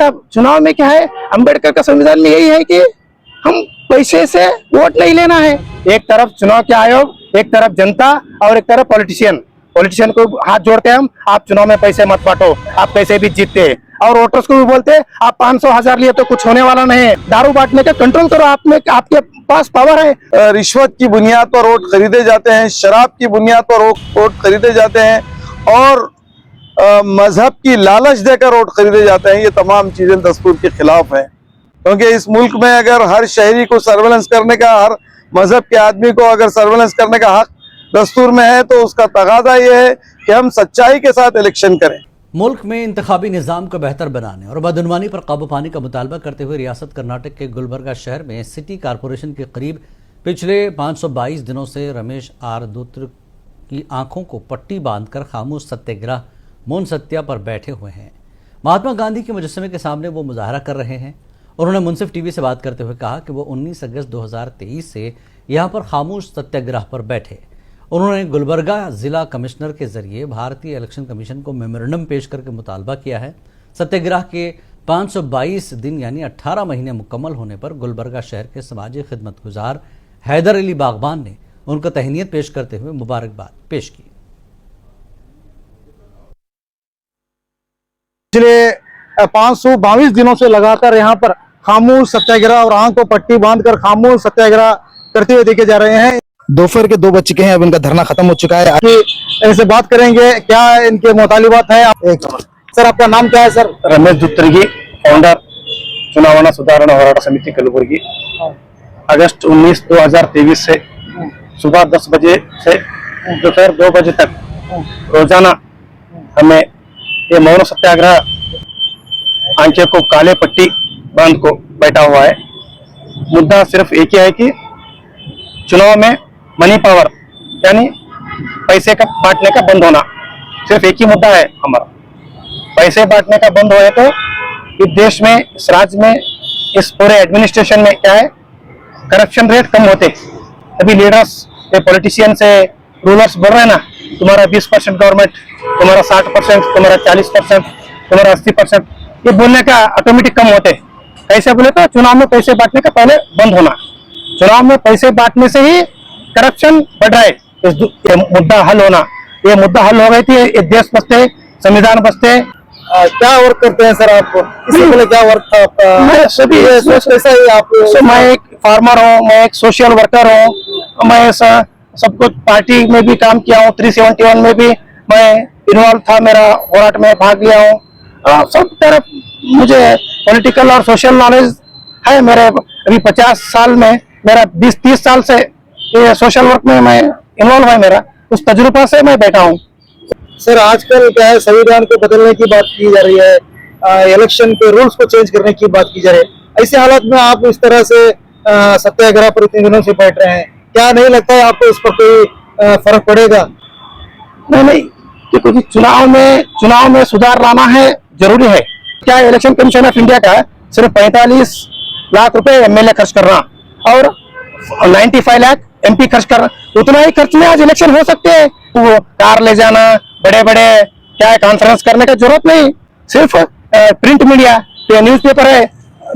साहब, चुनाव में क्या है, अंबेडकर का संविधान में यही है कि हम पैसे से वोट नहीं लेना है। एक तरफ चुनाव के आयोग, एक तरफ जनता और एक तरफ पॉलिटिशियन को हाथ जोड़ते हैं हम, आप चुनाव में पैसे मत बांटो, आप पैसे भी जीतते हैं। और वोटर्स को भी बोलते हैं आप 500,000 लिए तो कुछ होने वाला नहीं है, दारू बांटने का कंट्रोल करो, आप में आपके पास पावर है। रिश्वत की बुनियाद पर वोट खरीदे जाते हैं, शराब की बुनियाद पर वोट खरीदे जाते हैं और मजहब की लालच देकर वोट खरीदे जाते हैं। ये तमाम चीजें दस्तूर के खिलाफ हैं, क्योंकि इस मुल्क में अगर हर शहरी को सर्वेलेंस करने का, हर मजहब के आदमी को अगर सर्वेलेंस करने का हक दस्तूर में है, तो उसका तगादा ये है कि हम सच्चाई के साथ इलेक्शन करें। मुल्क में इंतखाबी निज़ाम को बेहतर बनाने और बदनवानी पर काबू पाने का मुतालबा करते हुए रियासत कर्नाटक के गुलबर्गा शहर में सिटी कॉरपोरेशन के करीब पिछले 522 दिनों से रमेश आर दूत्र की आंखों को पट्टी बांधकर खामोश सत्याग्रह मौन सत्या पर बैठे हुए हैं। महात्मा गांधी के मुजस्समे के सामने वो मुजाहरा कर रहे हैं। उन्होंने मुंसिफ टीवी से बात करते हुए कहा कि वो 19 अगस्त 2023 से यहाँ पर खामोश सत्याग्रह पर बैठे। उन्होंने गुलबर्गा जिला कमिश्नर के जरिए भारतीय इलेक्शन कमीशन को मेमोरेंडम पेश करके मुतालबा किया है। सत्याग्रह के 522 दिन यानी 18 महीने मुकम्मल होने पर गुलबर्गा शहर के समाजी खिदमतगुजार हैदर अली बागबान ने उनको तहनीत पेश करते हुए मुबारकबाद पेश की। पिछले 522 दिनों से लगातार यहाँ पर खामोश सत्याग्रह और आंख को पट्टी बांधकर खामोश सत्याग्रह करते हुए देखे जा रहे हैं। दोपहर के 2 बज चुके हैं, अब इनका धरना खत्म हो चुका है। इनसे बात करेंगे क्या इनके मुतालिबात है। सर, आपका नाम क्या है? सर, रमेश दुत्तरगी, फाउंडर चुनावना सुधारणा होराಟ समिति कलबुर्गी। अगस्त 19, 2023 से सुबह 10 बजे से दोपहर 2 बजे तक रोजाना हमें ये मौन सत्याग्रह आंखें को काले पट्टी बांध को बैठा हुआ है। मुद्दा सिर्फ एक ही है कि चुनाव में मनी पावर यानी पैसे का बांटने का बंद होना, सिर्फ एक ही मुद्दा है हमारा। पैसे बांटने का बंद होए तो इस देश में, इस राज्य में, इस पूरे एडमिनिस्ट्रेशन में क्या है, करप्शन रेट कम होते। अभी लीडर्स, पॉलिटिशियन से रूलर्स बोल रहे हैं ना, तुम्हारा 20% गवर्नमेंट, तुम्हारा 60%, तुम्हारा 40%, तुम्हारा 80%, ये बोलने का ऑटोमेटिक कम होते। ऐसे बोले तो चुनाव में पैसे बांटने का पहले बंद होना। चुनाव में पैसे बांटने से ही करप्शन बढ़ रहा है। ये मुद्दा हल होना, ये मुद्दा हल हो गई थी, ये देश बचते, संविधान बचते। क्या वर्क करते हैं सर आप? इससे पहले क्या वर्क था आपका? मैं सभी कैसा ही आप? मैं एक फार्मर हूँ, मैं एक सोशल वर्कर हूँ, मैं सब कुछ पार्टी में भी काम किया हूँ। 371 में भी मैं इन्वॉल्व था, मेरा होराट में भाग लिया हूँ। सब तरफ मुझे पॉलिटिकल और सोशल नॉलेज है। मेरे अभी 50 साल में, मेरा 20-30 साल से ये सोशल वर्क में मैं इन्वॉल्व है। मेरा उस तजुर्बा से मैं बैठा हूँ। सर, आजकल क्या है, संविधान को बदलने की बात की जा रही है, इलेक्शन के रूल्स को चेंज करने की बात की जा रही है। ऐसे हालात में आप इस तरह से सत्याग्रह पर इतने दिनों से बैठ रहे हैं, क्या नहीं लगता है आपको इस पर कोई फर्क पड़ेगा? नहीं, क्योंकि चुनाव में सुधार लाना है, जरूरी है। क्या इलेक्शन कमीशन ऑफ इंडिया का सिर्फ 45 लाख रुपए एमएलए खर्च करना और 95 लाख एमपी खर्च करना, उतना ही खर्च में आज इलेक्शन हो सकते हैं। वो कार ले जाना, बड़े बड़े क्या है कॉन्फ्रेंस करने की जरूरत नहीं। सिर्फ प्रिंट मीडिया, न्यूज़पेपर है,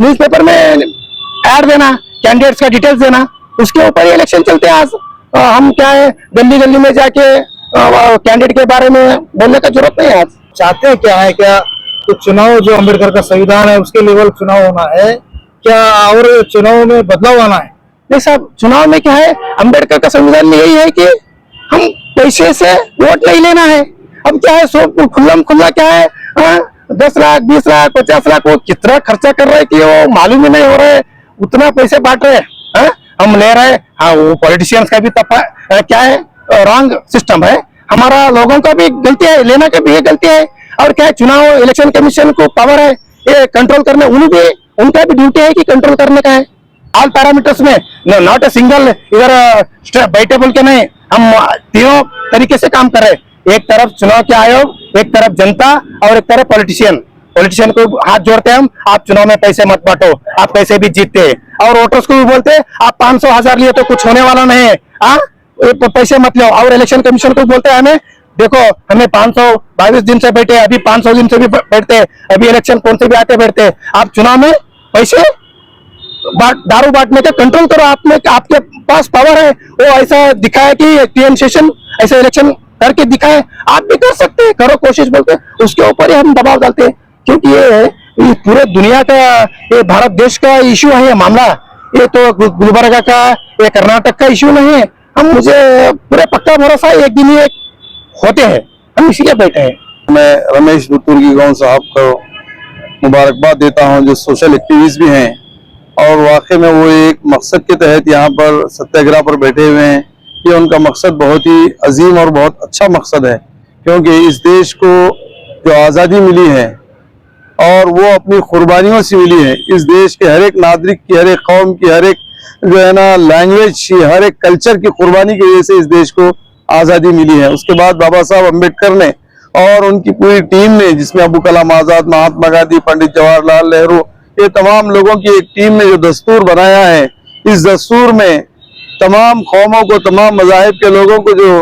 न्यूज़पेपर में ऐड देना, कैंडिडेट्स का डिटेल्स देना, उसके ऊपर ही इलेक्शन चलते हैं। आज हम क्या है, गली गली में जाके कैंडिडेट के बारे में बोलने का जरूरत नहीं है। आज चाहते हैं क्या है, क्या तो चुनाव जो अम्बेडकर का संविधान है उसके लेवल चुनाव होना है क्या, और चुनाव में बदलाव आना है? नहीं साहब, चुनाव में क्या है, अम्बेडकर का संविधान में यही है कि हम पैसे से वोट नहीं लेना है। अब क्या है, सब खुला क्या है, 10 लाख 20 लाख 50 लाख वो कितना खर्चा कर रहे हैं कि वो मालूम ही नहीं हो रहा है। उतना पैसे बांट रहे हैं, हम ले रहे हैं। हाँ, वो पॉलिटिशियंस का भी क्या है, रॉन्ग सिस्टम है। हमारा लोगों का भी गलती है, लेना का भी गलती है। और क्या है, चुनाव इलेक्शन कमीशन को पावर है ये कंट्रोल करने, उनका भी ड्यूटी है कि कंट्रोल करने का है। ऑल पैरामीटर्स में, नॉट ए सिंगल इधर बैठे बोल के नहीं, हम तीनों तरीके से काम कर रहे हैं। एक तरफ चुनाव के आयोग, एक तरफ जनता और एक तरफ पॉलिटिशियन को हाथ जोड़ते हैं हम, आप चुनाव में पैसे मत बांटो, आप पैसे भी जीतते हैं। और वोटर्स को भी बोलते हैं आप 500,000 लिए तो कुछ होने वाला नहीं है, पैसे मत लो। और इलेक्शन कमीशन को बोलते हैं हमें देखो हमें 522 दिन से बैठे, अभी 500 दिन से भी बैठते, अभी इलेक्शन कौन से भी आते बैठते। आप चुनाव में पैसे दारू बांटने का कंट्रोल करो, आप में आपके पास पावर है। वो ऐसा दिखाए कि टीएन सेशन ऐसा इलेक्शन करके दिखाए, आप भी कर सकते हैं, करो कोशिश बोलते, उसके ऊपर ही हम दबाव डालते हैं। क्योंकि ये पूरे दुनिया का, ये भारत देश का इश्यू है ये मामला, ये तो गुलबर्गा का, ये कर्नाटक का इश्यू नहीं है। हम मुझे पूरे पक्का भरोसा है एक दिन ये होते हैं, हम इसीलिए बैठे हैं। मैं रमेश दुतुर्गी गांव साहब को मुबारकबाद देता हूं, जो सोशल एक्टिविस्ट भी हैं और वाकई में वो एक मकसद के तहत यहाँ पर सत्याग्रह पर बैठे हुए हैं। ये उनका मकसद बहुत ही अजीम और बहुत अच्छा मकसद है, क्योंकि इस देश को जो आज़ादी मिली है और वो अपनी कुर्बानियों से मिली है। इस देश के हर एक नागरिक की, हर एक कौम की, हर एक जो है ना लैंग्वेज की, हर एक कल्चर की कुर्बानी की वजह से इस देश को आज़ादी मिली है। उसके बाद बाबा साहब अम्बेडकर ने और उनकी पूरी टीम ने, जिसमें अबू कलाम आज़ाद, महात्मा गांधी, पंडित जवाहरलाल नेहरू, ये तमाम लोगों की एक टीम ने जो दस्तूर बनाया है, इस दस्तूर में तमाम कौमों को, तमाम मज़ाहिब के लोगों को जो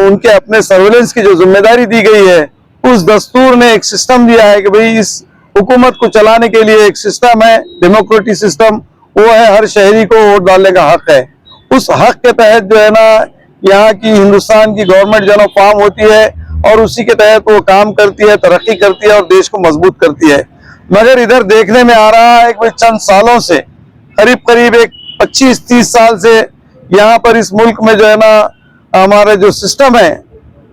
उनके अपने सर्वेलेंस की जो जिम्मेदारी दी गई है, उस दस्तूर ने एक सिस्टम दिया है कि भाई इस हुकूमत को चलाने के लिए एक सिस्टम है, डेमोक्रेटिक सिस्टम, वो है हर शहरी को वोट डालने का हक है। उस हक के तहत जो है ना यहाँ की हिंदुस्तान की गवर्नमेंट जो है फॉर्म होती है और उसी के तहत वो काम करती है, तरक्की करती है और देश को मजबूत करती है। मगर इधर देखने में आ रहा है कि चंद सालों से, करीब करीब एक 25-30 साल से यहाँ पर इस मुल्क में जो है ना हमारे जो सिस्टम है,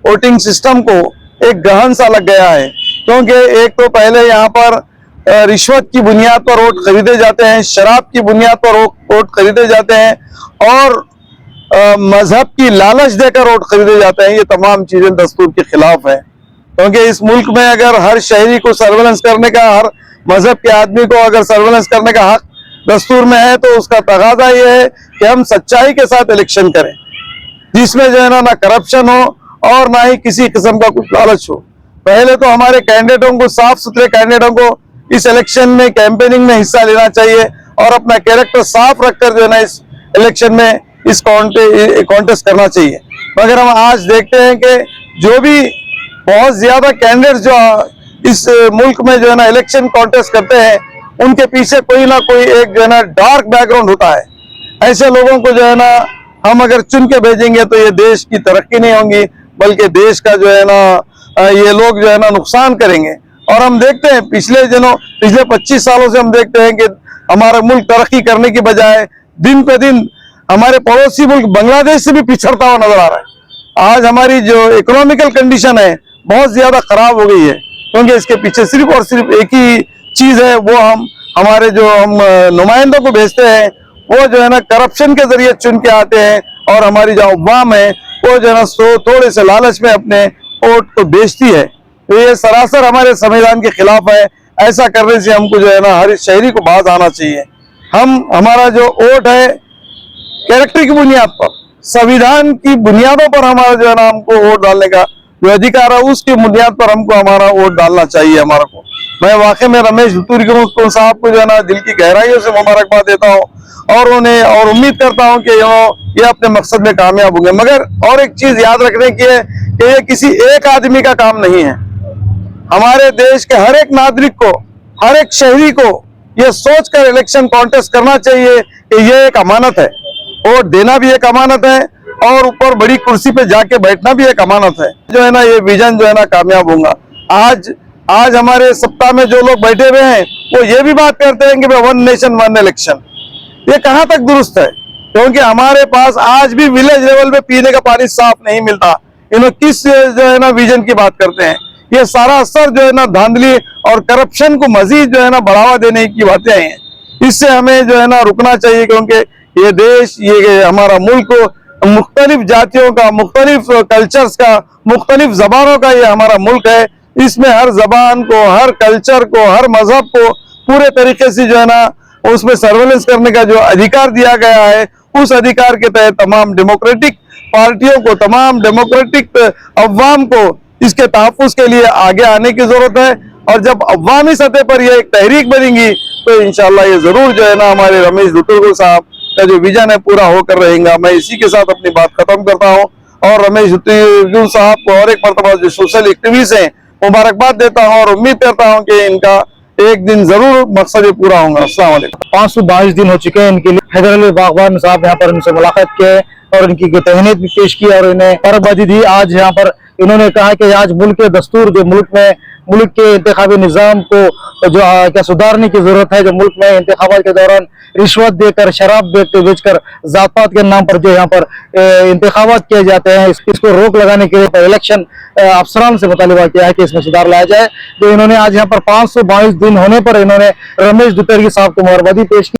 वोटिंग सिस्टम को एक गहन सा लग गया है। क्योंकि एक तो पहले यहाँ पर रिश्वत की बुनियाद पर वोट खरीदे जाते हैं, शराब की बुनियाद पर वोट खरीदे जाते हैं और मजहब की लालच देकर वोट खरीदे जाते हैं। ये तमाम चीजें दस्तूर के खिलाफ है, क्योंकि इस मुल्क में अगर हर शहरी को सर्वेलेंस करने का, हर मजहब के आदमी को अगर सर्वेलेंस करने का हक दस्तूर में है, तो उसका तगाजा ये है कि हम सच्चाई के साथ इलेक्शन करें, जिसमें जो है ना करप्शन हो और ना ही किसी किस्म का कुछ लालच हो। पहले तो हमारे कैंडिडेटों को, साफ सुथरे कैंडिडेटों को इस इलेक्शन में कैंपेनिंग में हिस्सा लेना चाहिए और अपना कैरेक्टर साफ रखकर जो है ना इस इलेक्शन में इस कॉन्टेस्ट करना चाहिए। मगर हम आज देखते हैं कि जो भी बहुत ज्यादा कैंडिडेट्स जो इस मुल्क में जो है ना इलेक्शन कॉन्टेस्ट करते हैं, उनके पीछे कोई ना कोई एक जो है ना डार्क बैकग्राउंड होता है। ऐसे लोगों को जो है ना हम अगर चुन के भेजेंगे तो ये देश की तरक्की नहीं होगी, बल्कि देश का जो है ना ये लोग जो है ना नुकसान करेंगे। और हम देखते हैं पिछले 25 सालों से हम देखते हैं कि हमारा मुल्क तरक्की करने की बजाय दिन पे दिन हमारे पड़ोसी मुल्क बांग्लादेश से भी पिछड़ता हुआ नजर आ रहा है। आज हमारी जो इकोनॉमिकल कंडीशन है बहुत ज्यादा खराब हो गई है, क्योंकि इसके पीछे सिर्फ और सिर्फ एक ही चीज है, वो हमारे जो हम नुमाइंदों को भेजते हैं, वो जो है ना करप्शन के जरिए चुन के आते हैं और हमारी जो अवाम है वो जो है ना थोड़े से लालच में अपने वोट को बेचती है। तो ये सरासर हमारे संविधान के खिलाफ है। ऐसा करने से हमको जो है ना हर शहरी को बाज आना चाहिए। हमारा जो वोट है कैरेक्टर की बुनियाद पर, संविधान की बुनियादों पर हमारा जो है ना हमको वोट डालने का जो अधिकार है, उसकी बुनियाद पर हमको हमारा वोट डालना चाहिए हमारा को। मैं वाकई में रमेश दुतुर्गी साहब को जो है ना दिल की गहराइयों से मुबारकबाद देता हूँ और उन्हें और उम्मीद करता हूँ कि ये अपने मकसद में कामयाब होंगे। मगर और एक चीज याद रखने की है कि ये किसी एक आदमी का काम नहीं है। हमारे देश के हर एक नागरिक को, हर एक शहरी को ये सोचकर इलेक्शन कॉन्टेस्ट करना चाहिए कि ये एक अमानत है, वोट देना भी एक अमानत है और ऊपर बड़ी कुर्सी पे जाके बैठना भी एक अमानत है। जो है ना ये विजन जो है ना कामयाब होगा। आज हमारे सत्ता में जो लोग बैठे हुए हैं वो ये भी बात करते हैं कि भाई 1 नेशन 1 इलेक्शन, ये कहाँ तक दुरुस्त है? क्योंकि हमारे पास आज भी विलेज लेवल पे पीने का पानी साफ नहीं मिलता। इन्होंने किस जो है ना विजन की बात करते हैं? ये सारा असर जो है ना धांधली और करप्शन को मजीद जो है ना बढ़ावा देने की बातें हैं। इससे हमें जो है ना रुकना चाहिए, क्योंकि ये देश, ये हमारा मुल्क मुख्तलिफ जातियों का, मुख्तलिफ कल्चर्स का, मुख्तलिफ जबानों का ये हमारा मुल्क है। इसमें हर जबान को, हर कल्चर को, हर मजहब को पूरे तरीके से जो है ना उसमें सर्वेलेंस करने का जो अधिकार दिया गया है, उस अधिकार के तहत तमाम डेमोक्रेटिक पार्टियों को, तमाम डेमोक्रेटिक अवाम को इसके तहफ्फुज़ के लिए आगे आने की जरूरत है। और जब अवामी सतह पर यह एक तहरीक बनेगी तो इंशाल्लाह ये जरूर जो है ना हमारे रमेश दुतुर्गी साहब का जो विजन है पूरा होकर रहेगा। मैं इसी के साथ अपनी बात खत्म करता हूँ। और रमेश दुत्तुर्गुन साहब को और एक मरतबा जो सोशल एक्टिविस्ट हैं मुबारकबाद देता हूँ और उम्मीद करता हूँ कि इनका एक दिन जरूर मकसद ये पूरा होगा। अस्सलाम वालेकुम। 522 दिन हो चुके हैं इनके लिए। हैदर अली बागवान साहब यहाँ पर इनसे मुलाकात किए और इनकी तहनीत भी पेश की और इन्हें मुबारकबादी दी। आज यहाँ पर इन्होंने कहा कि आज मुल्क के दस्तूर जो मुल्क के इंतखाबी निज़ाम को जो क्या सुधारने की जरूरत है, जो मुल्क में इंतखाबात के दौरान रिश्वत देकर शराब बेचकर जात पात के नाम पर जो यहाँ पर इंतखाबात किए जाते हैं, इसको रोक लगाने के लिए इलेक्शन अफसरान से मुतालिबा किया है कि इसमें सुधार लाया जाए। जो इन्होंने आज यहाँ पर 522 दिन होने पर इन्होंने रमेश दुत्तुर्गुन साहब को मुबारकबादी पेश की।